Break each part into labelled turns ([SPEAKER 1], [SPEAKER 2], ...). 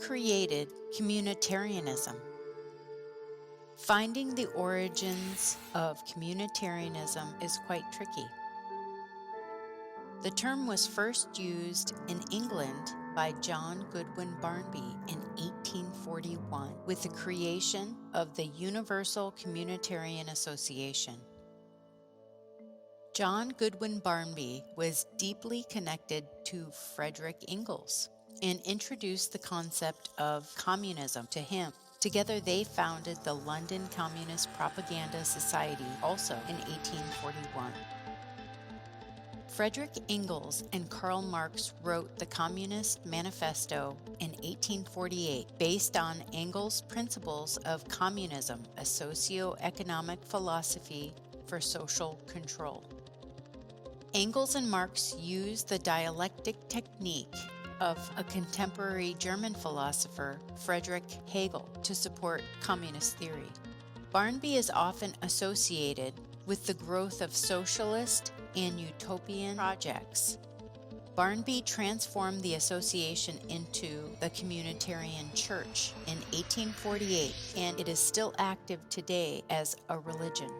[SPEAKER 1] created communitarianism? Finding the origins of communitarianism is quite tricky. The term was first used in England by John Goodwin Barnby in 1841 with the creation of the Universal Communitarian Association. John Goodwin Barnby was deeply connected to Frederick Engels and introduced the concept of communism to him. Together they founded the London Communist Propaganda Society also in 1841. Frederick Engels and Karl Marx wrote the Communist Manifesto in 1848 based on Engels' principles of communism, a socio-economic philosophy for social control. Engels and Marx used the dialectic technique of a contemporary German philosopher, Friedrich Hegel, to support communist theory. Barnby is often associated with the growth of socialist and utopian projects. Barnby transformed the association into the Communitarian Church in 1848, and it is still active today as a religion.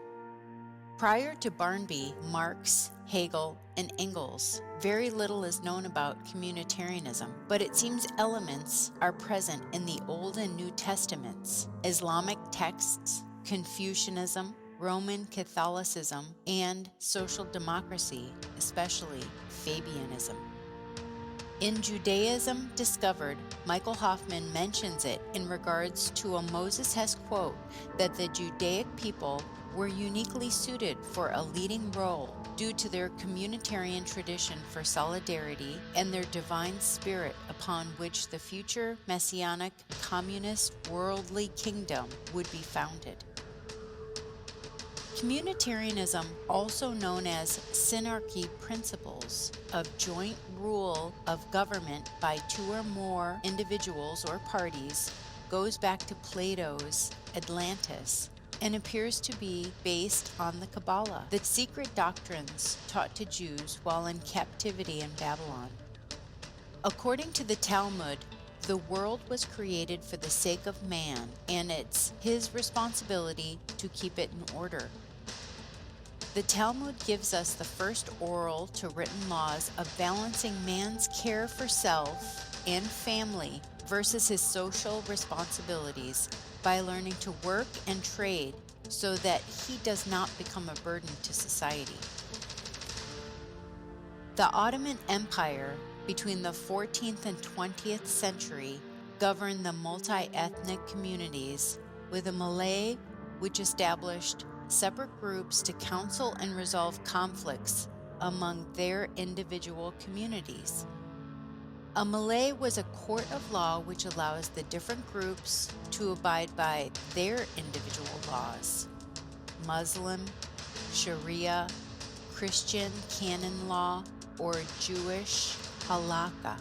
[SPEAKER 1] Prior to Barnby, Marx, Hegel, and Engels, very little is known about communitarianism, but it seems elements are present in the Old and New Testaments, Islamic texts, Confucianism, Roman Catholicism, and social democracy, especially Fabianism. In Judaism Discovered, Michael Hoffman mentions it in regards to a Moses Hess quote that the Judaic people were uniquely suited for a leading role due to their communitarian tradition for solidarity and their divine spirit upon which the future messianic communist worldly kingdom would be founded. Communitarianism, also known as synarchy principles of joint rule of government by two or more individuals or parties, goes back to Plato's Atlantis and appears to be based on the Kabbalah, the secret doctrines taught to Jews while in captivity in Babylon. According to the Talmud, the world was created for the sake of man, and it's his responsibility to keep it in order. The Talmud gives us the first oral to written laws of balancing man's care for self and family versus his social responsibilities by learning to work and trade so that he does not become a burden to society. The Ottoman Empire between the 14th and 20th century governed the multi-ethnic communities, with a Malay which established separate groups to counsel and resolve conflicts among their individual communities. A Malay was a court of law which allows the different groups to abide by their individual laws: Muslim, Sharia, Christian canon law, or Jewish halakha.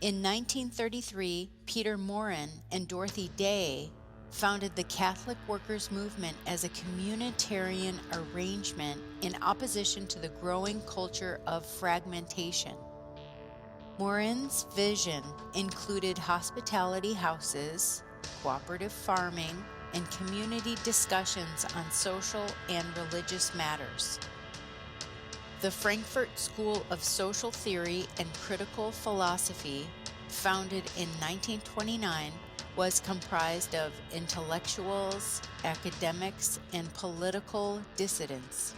[SPEAKER 1] In 1933, Peter Morin and Dorothy Day founded the Catholic Workers' Movement as a communitarian arrangement in opposition to the growing culture of fragmentation. Morin's vision included hospitality houses, cooperative farming, and community discussions on social and religious matters. The Frankfurt School of Social Theory and Critical Philosophy, founded in 1929, was comprised of intellectuals, academics, and political dissidents.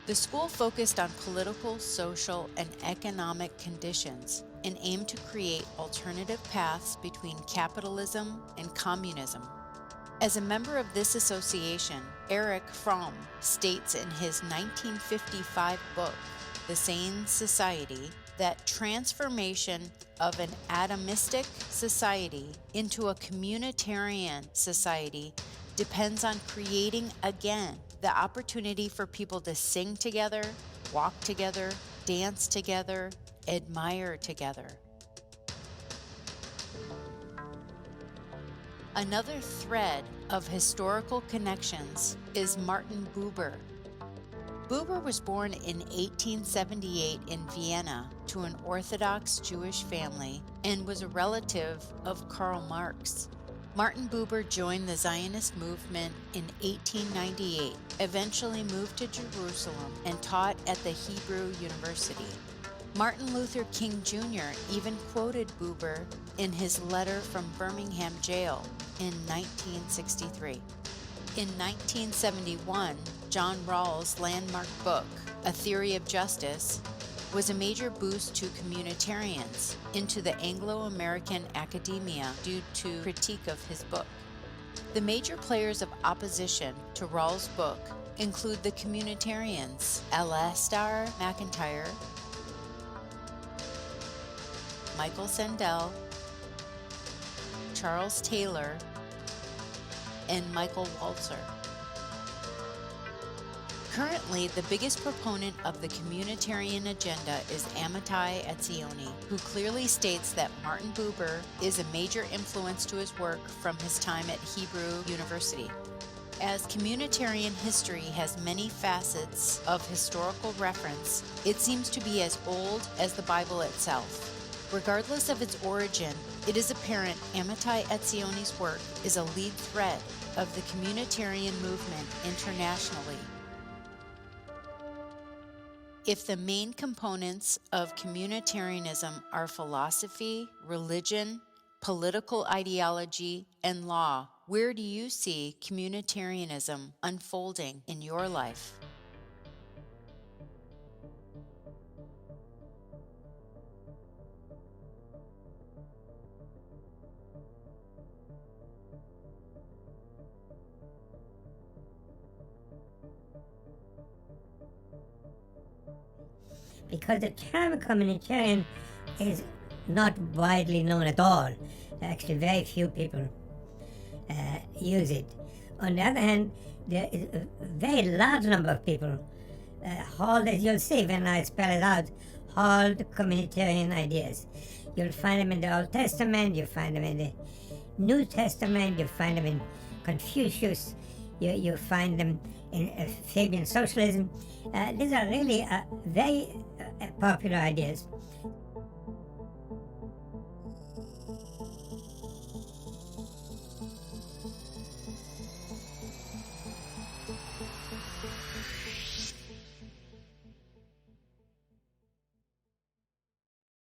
[SPEAKER 1] The school focused on political, social, and economic conditions and aimed to create alternative paths between capitalism and communism. As a member of this association, Erich Fromm states in his 1955 book, The Sane Society, that transformation of an atomistic society into a communitarian society depends on creating again the opportunity for people to sing together, walk together, dance together, admire together. Another thread of historical connections is Martin Buber. Buber was born in 1878 in Vienna to an Orthodox Jewish family and was a relative of Karl Marx. Martin Buber joined the Zionist movement in 1898, eventually moved to Jerusalem, and taught at the Hebrew University. Martin Luther King Jr. even quoted Buber in his letter from Birmingham jail in 1963. In 1971, John Rawls' landmark book, A Theory of Justice, was a major boost to communitarians into the Anglo-American academia due to critique of his book. The major players of opposition to Rawls' book include the communitarians Alasdair MacIntyre, Michael Sandel, Charles Taylor, and Michael Walzer. Currently, the biggest proponent of the communitarian agenda is Amitai Etzioni, who clearly states that Martin Buber is a major influence to his work from his time at Hebrew University. As communitarian history has many facets of historical reference, it seems to be as old as the Bible itself. Regardless of its origin, it is apparent Amitai Etzioni's work is a lead thread of the communitarian movement internationally. If the main components of communitarianism are philosophy, religion, political ideology, and law, where do you see communitarianism unfolding in your life?
[SPEAKER 2] Because the term communitarian is not widely known at all. Actually, very few people use it. On the other hand, there is a very large number of people hold, as you'll see when I spell it out, hold communitarian ideas. You'll find them in the Old Testament, you'll find them in the New Testament, you'll find them in Confucius, you find them in Fabian socialism. These are really very popular ideas.